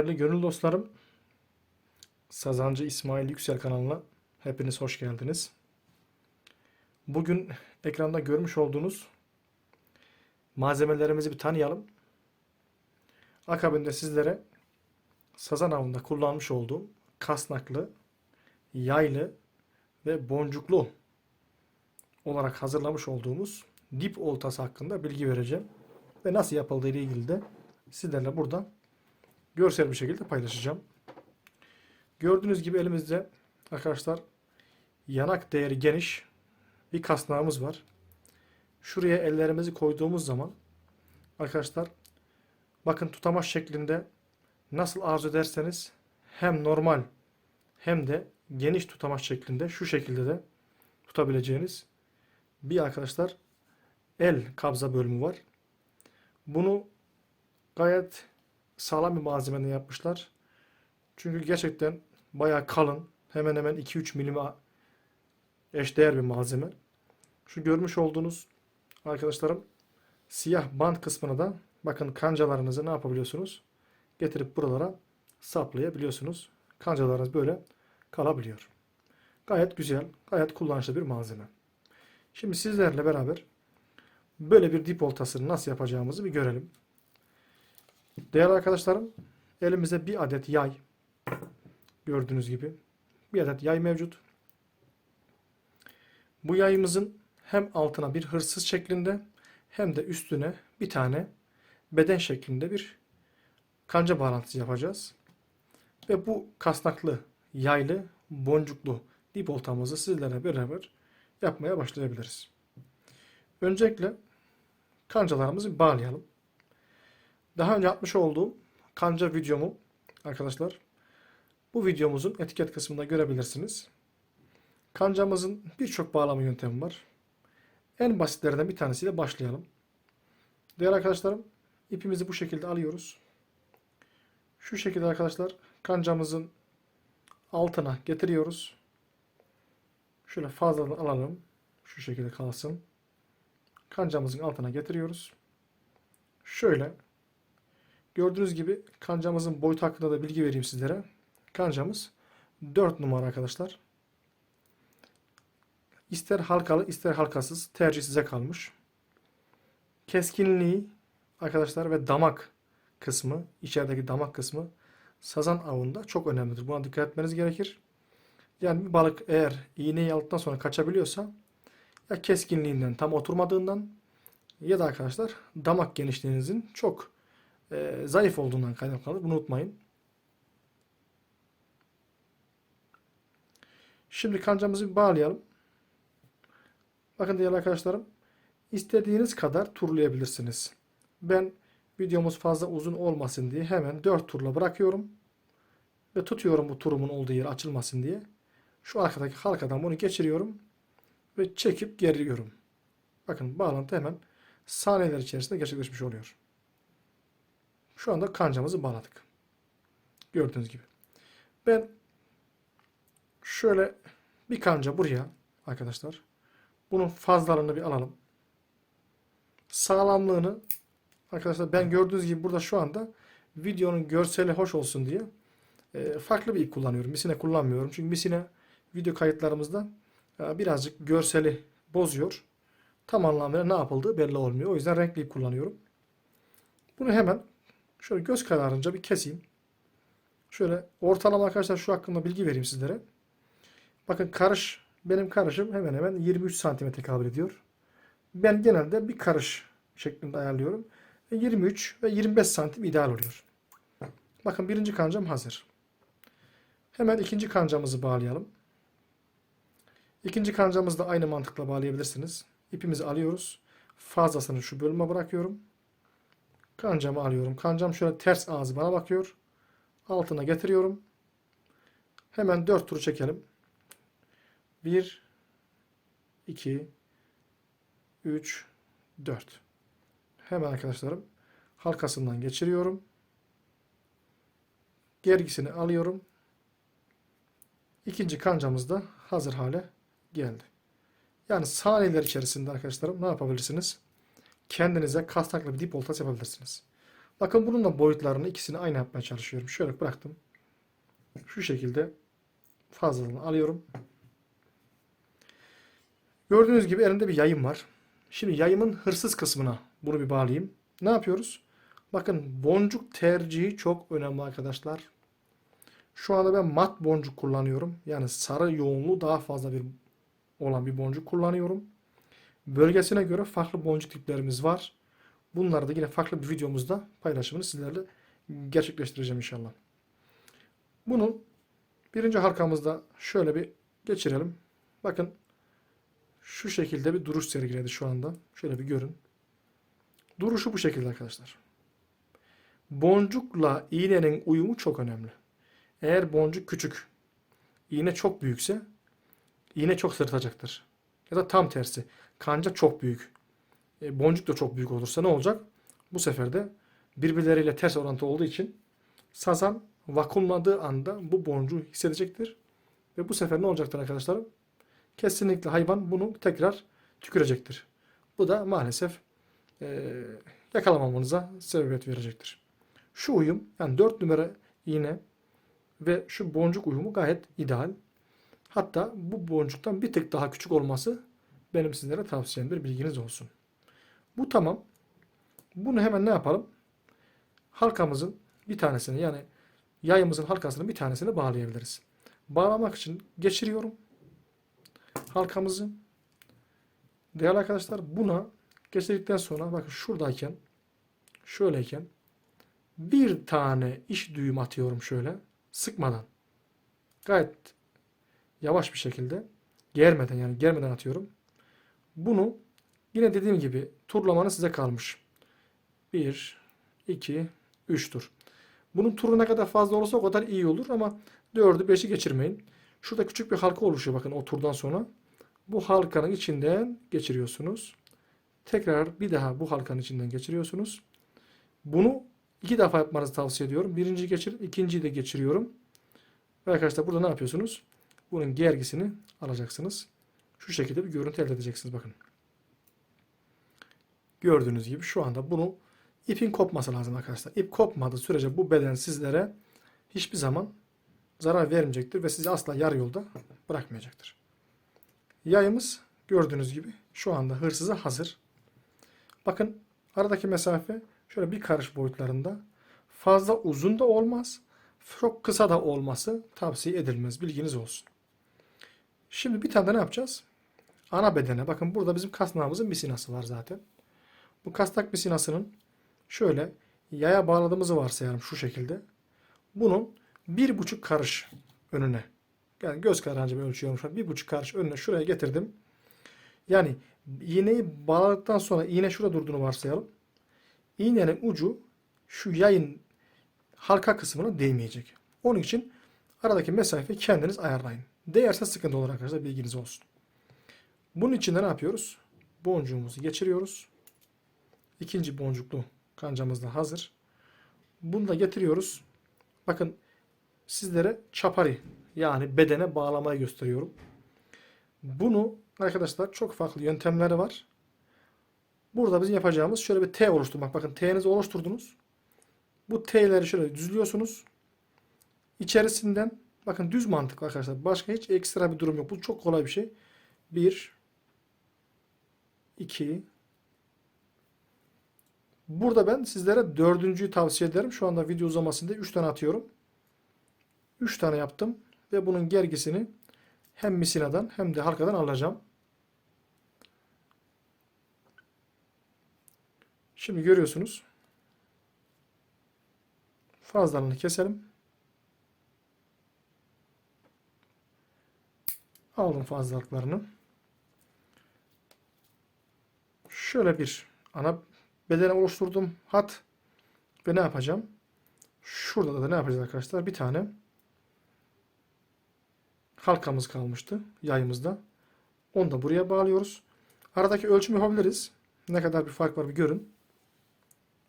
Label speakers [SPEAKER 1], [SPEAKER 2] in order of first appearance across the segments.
[SPEAKER 1] Değerli gönül dostlarım, Sazancı İsmail Yüksel kanalına hepiniz hoş geldiniz. Bugün ekranda görmüş olduğunuz malzemelerimizi bir tanıyalım. Akabinde sizlere sazan avında kullanmış olduğum kasnaklı, yaylı ve boncuklu olarak hazırlamış olduğumuz dip oltası hakkında bilgi vereceğim. Ve nasıl yapıldığı ile ilgili de sizlerle burada görsel bir şekilde paylaşacağım. Gördüğünüz gibi elimizde arkadaşlar yanak değeri geniş bir kasnağımız var. Şuraya ellerimizi koyduğumuz zaman arkadaşlar bakın tutamaç şeklinde nasıl arzu ederseniz hem normal hem de geniş tutamaç şeklinde şu şekilde de tutabileceğiniz bir arkadaşlar el kabza bölümü var. Bunu gayet sağlam bir malzemeden yapmışlar. Çünkü gerçekten bayağı kalın, hemen hemen 2-3 milime eşdeğer bir malzeme. Şu görmüş olduğunuz arkadaşlarım siyah bant kısmını da bakın kancalarınızı ne yapabiliyorsunuz? Getirip buralara saplayabiliyorsunuz. Kancalarınız böyle kalabiliyor. Gayet güzel, gayet kullanışlı bir malzeme. Şimdi sizlerle beraber böyle bir dip oltasını nasıl yapacağımızı bir görelim. Değerli arkadaşlarım, elimizde bir adet yay, gördüğünüz gibi bir adet yay mevcut. Bu yayımızın hem altına bir hırsız şeklinde hem de üstüne bir tane beden şeklinde bir kanca bağlantısı yapacağız. Ve bu kasnaklı, yaylı, boncuklu dip oltamızı sizlerle beraber yapmaya başlayabiliriz. Öncelikle kancalarımızı bağlayalım. Daha önce yapmış olduğum kanca videomu arkadaşlar bu videomuzun etiket kısmında görebilirsiniz. Kancamızın birçok bağlama yöntemi var. En basitlerinden bir tanesiyle başlayalım. Değerli arkadaşlarım, ipimizi bu şekilde alıyoruz. Şu şekilde arkadaşlar kancamızın altına getiriyoruz. Şöyle fazla alalım. Şu şekilde kalsın. Kancamızın altına getiriyoruz. Şöyle gördüğünüz gibi kancamızın boyutu hakkında da bilgi vereyim sizlere. Kancamız 4 numara arkadaşlar. İster halkalı ister halkasız tercih size kalmış. Keskinliği arkadaşlar ve damak kısmı, içerideki damak kısmı sazan avında çok önemlidir. Buna dikkat etmeniz gerekir. Yani bir balık eğer iğneyi aldıktan sonra kaçabiliyorsa ya keskinliğinden tam oturmadığından ya da arkadaşlar damak genişliğinizin çok zayıf olduğundan kaynaklanır. Bunu unutmayın. Şimdi kancamızı bir bağlayalım. Bakın değerli arkadaşlarım, istediğiniz kadar turlayabilirsiniz. Ben videomuz fazla uzun olmasın diye hemen 4 turla bırakıyorum. Ve tutuyorum bu turumun olduğu yer açılmasın diye. Şu arkadaki halkadan bunu geçiriyorum. Ve çekip geriyorum. Bakın bağlantı hemen saniyeler içerisinde gerçekleşmiş oluyor. Şu anda kancamızı bağladık. Gördüğünüz gibi. Ben şöyle bir kanca buraya arkadaşlar. Bunun fazlalığını bir alalım. Sağlamlığını arkadaşlar ben gördüğünüz gibi burada şu anda videonun görseli hoş olsun diye farklı bir ip kullanıyorum. Misine kullanmıyorum. Çünkü misine video kayıtlarımızda birazcık görseli bozuyor. Tam anlamıyla ne yapıldığı belli olmuyor. O yüzden renkli ip kullanıyorum. Bunu hemen şöyle göz kararınca bir keseyim. Şöyle ortalama arkadaşlar şu hakkında bilgi vereyim sizlere. Bakın benim karışım hemen hemen 23 santimetre tekabül ediyor. Ben genelde bir karış şeklinde ayarlıyorum. 23 ve 25 santim ideal oluyor. Bakın birinci kancam hazır. Hemen ikinci kancamızı bağlayalım. İkinci kancamızı da aynı mantıkla bağlayabilirsiniz. İpimizi alıyoruz. Fazlasını şu bölüme bırakıyorum. Kancamı alıyorum. Kancam şöyle ters ağzı bana bakıyor. Altına getiriyorum. Hemen 4 turu çekelim. 1 2 3 4. Hemen arkadaşlarım halkasından geçiriyorum. Gergisini alıyorum. İkinci kancamız da hazır hale geldi. Yani saniyeler içerisinde arkadaşlarım ne yapabilirsiniz? Kendinize kasnaklı bir dip oltası yapabilirsiniz. Bakın bunun da boyutlarını ikisini aynı yapmaya çalışıyorum. Şöyle bıraktım. Şu şekilde fazlalığını alıyorum. Gördüğünüz gibi elimde bir yayım var. Şimdi yayımın hırsız kısmına bunu bir bağlayayım. Ne yapıyoruz? Bakın boncuk tercihi çok önemli arkadaşlar. Şu anda ben mat boncuk kullanıyorum. Yani sarı yoğunluğu daha fazla olan bir boncuk kullanıyorum. Bölgesine göre farklı boncuk tiplerimiz var. Bunları da yine farklı bir videomuzda paylaşımını sizlerle gerçekleştireceğim inşallah. Bunu birinci halkamızda şöyle bir geçirelim. Bakın şu şekilde bir duruş sergiledi şu anda. Şöyle bir görün. Duruşu bu şekilde arkadaşlar. Boncukla iğnenin uyumu çok önemli. Eğer boncuk küçük, iğne çok büyükse iğne çok sırıtacaktır. Ya da tam tersi. Kanca çok büyük. Boncuk da çok büyük olursa ne olacak? Bu sefer de birbirleriyle ters orantı olduğu için sazan vakumladığı anda bu boncuğu hissedecektir. Ve bu sefer ne olacaktır arkadaşlarım? Kesinlikle hayvan bunu tekrar tükürecektir. Bu da maalesef e, yakalamamanıza sebebiyet verecektir. Şu uyum yani 4 numara iğne ve şu boncuk uyumu gayet ideal. Hatta bu boncuktan bir tık daha küçük olması benim sizlere tavsiyemdir. Bilginiz olsun. Bu tamam. Bunu hemen ne yapalım? Halkamızın bir tanesini yani yayımızın halkasının bir tanesini bağlayabiliriz. Bağlamak için geçiriyorum halkamızı. Değerli arkadaşlar buna geçirdikten sonra bakın şuradayken şöyleyken bir tane iş düğüm atıyorum şöyle sıkmadan. Gayet yavaş bir şekilde germeden yani germeden atıyorum. Bunu yine dediğim gibi turlamanız size kalmış. 1, 2, 3 tur. Bunun turu ne kadar fazla olursa o kadar iyi olur ama 4'ü 5'i geçirmeyin. Şurada küçük bir halka oluşuyor bakın o turdan sonra. Bu halkanın içinden geçiriyorsunuz. Tekrar bir daha bu halkanın içinden geçiriyorsunuz. Bunu 2 defa yapmanızı tavsiye ediyorum. Birinciyi geçirin, ikinciyi de geçiriyorum. Ve arkadaşlar burada ne yapıyorsunuz? Bunun gergisini alacaksınız. Şu şekilde bir görüntü elde edeceksiniz bakın. Gördüğünüz gibi şu anda bunu ipin kopması lazım arkadaşlar. İp kopmadığı sürece bu beden sizlere hiçbir zaman zarar vermeyecektir ve sizi asla yarı yolda bırakmayacaktır. Yayımız gördüğünüz gibi şu anda hırsıza hazır. Bakın aradaki mesafe şöyle bir karış boyutlarında. Fazla uzun da olmaz. Çok kısa da olması tavsiye edilmez. Bilginiz olsun. Şimdi bir tane de ne yapacağız? Ana bedene. Bakın burada bizim kasnağımızın misinası var zaten. Bu kasnak misinasının şöyle yaya bağladığımızı varsayalım şu şekilde. Bunun 1,5 karış önüne. Yani göz kararınca ölçüyorum şu an. 1,5 karış önüne şuraya getirdim. Yani iğneyi bağladıktan sonra iğne şurada durduğunu varsayalım. İğnenin ucu şu yayın halka kısmına değmeyecek. Onun için aradaki mesafeyi kendiniz ayarlayın. Değerse sıkıntı olur arkadaşlar bilginiz olsun. Bunun için de ne yapıyoruz? Boncuğumuzu geçiriyoruz. İkinci boncuklu kancamız da hazır. Bunu da getiriyoruz. Bakın sizlere çapari yani bedene bağlamayı gösteriyorum. Bunu arkadaşlar çok farklı yöntemleri var. Burada bizim yapacağımız şöyle bir T oluşturmak. Bakın T'nizi oluşturdunuz. Bu T'leri şöyle düzlüyorsunuz. İçerisinden bakın düz mantık arkadaşlar. Başka hiç ekstra bir durum yok. Bu çok kolay bir şey. 1 2 Burada ben sizlere dördüncüyü tavsiye ederim. Şu anda video uzamasında 3 tane atıyorum. 3 tane yaptım. Ve bunun gergisini hem misinadan hem de halkadan alacağım. Şimdi görüyorsunuz. Fazlalığını keselim. Aldım fazlalıklarını. Şöyle bir ana bedene oluşturdum hat. Ve ne yapacağım? Şurada da ne yapacağız arkadaşlar? Bir tane halkamız kalmıştı yayımızda. Onu da buraya bağlıyoruz. Aradaki ölçüm yapabiliriz. Ne kadar bir fark var bir görün.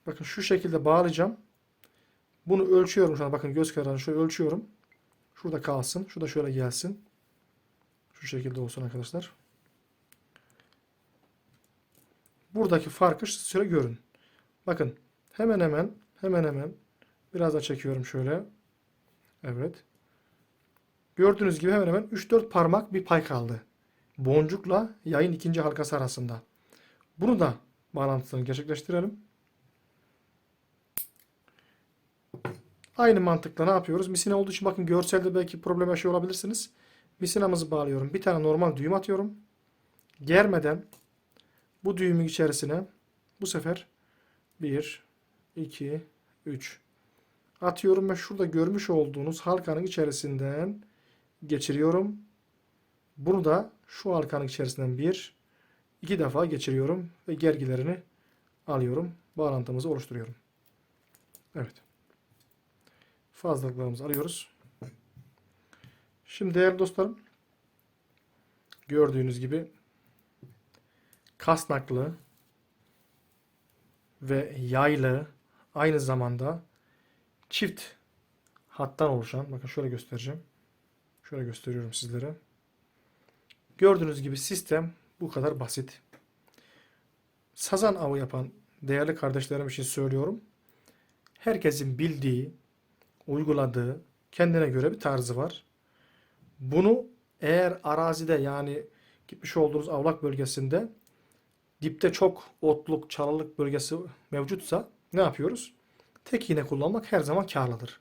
[SPEAKER 1] Bakın şu şekilde bağlayacağım. Bunu ölçüyorum şu an. Bakın göz kararını şöyle ölçüyorum. Şurada kalsın. Şurada şöyle gelsin. Şu şekilde olsun arkadaşlar. Buradaki farkı şöyle görün. Bakın hemen hemen Hemen hemen. Biraz da çekiyorum şöyle. Evet. Gördüğünüz gibi hemen hemen 3-4 parmak bir pay kaldı. Boncukla yayın ikinci halkası arasında. Bunu da bağlantısını gerçekleştirelim. Aynı mantıkla ne yapıyoruz? Misina olduğu için bakın görselde belki problem yaşıyor olabilirsiniz. Misinamızı bağlıyorum. Bir tane normal düğüm atıyorum. Germeden bu düğümün içerisine bu sefer 1, 2, 3 atıyorum ve şurada görmüş olduğunuz halkanın içerisinden geçiriyorum. Bunu da şu halkanın içerisinden 1, 2 defa geçiriyorum ve gergilerini alıyorum. Bağlantımızı oluşturuyorum. Evet. Fazlalıklarımızı alıyoruz. Şimdi değerli dostlarım, gördüğünüz gibi kasnaklı ve yaylı, aynı zamanda çift hattan oluşan, bakın şöyle göstereceğim. Şöyle gösteriyorum sizlere. Gördüğünüz gibi sistem bu kadar basit. Sazan avı yapan değerli kardeşlerim için söylüyorum. Herkesin bildiği, uyguladığı, kendine göre bir tarzı var. Bunu eğer arazide, yani gitmiş olduğunuz avlak bölgesinde dipte çok otluk, çalılık bölgesi mevcutsa ne yapıyoruz? Tek iğne kullanmak her zaman karlıdır.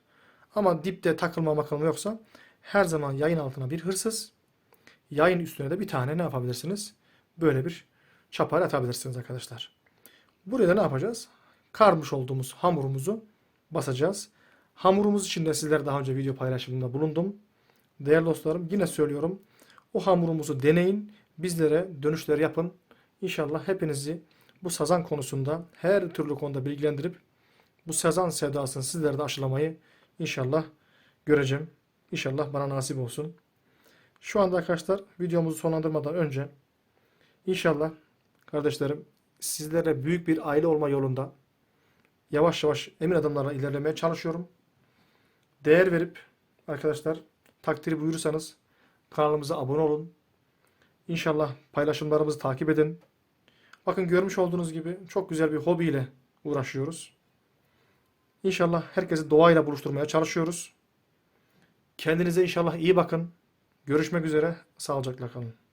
[SPEAKER 1] Ama dipte takılma makılma yoksa her zaman yayın altına bir hırsız, yayın üstüne de bir tane ne yapabilirsiniz? Böyle bir çapar atabilirsiniz arkadaşlar. Buraya da ne yapacağız? Karmış olduğumuz hamurumuzu basacağız. Hamurumuz için de sizlere daha önce video paylaşımında bulundum. Değerli dostlarım, yine söylüyorum. O hamurumuzu deneyin. Bizlere dönüşler yapın. İnşallah hepinizi bu sazan konusunda her türlü konuda bilgilendirip bu sazan sevdasını sizlere de aşılamayı inşallah göreceğim. İnşallah bana nasip olsun. Şu anda arkadaşlar videomuzu sonlandırmadan önce inşallah kardeşlerim sizlere büyük bir aile olma yolunda yavaş yavaş emin adımlarla ilerlemeye çalışıyorum. Değer verip arkadaşlar takdiri buyurursanız kanalımıza abone olun. İnşallah paylaşımlarımızı takip edin. Bakın görmüş olduğunuz gibi çok güzel bir hobiyle uğraşıyoruz. İnşallah herkesi doğayla buluşturmaya çalışıyoruz. Kendinize inşallah iyi bakın. Görüşmek üzere. Sağlıcakla kalın.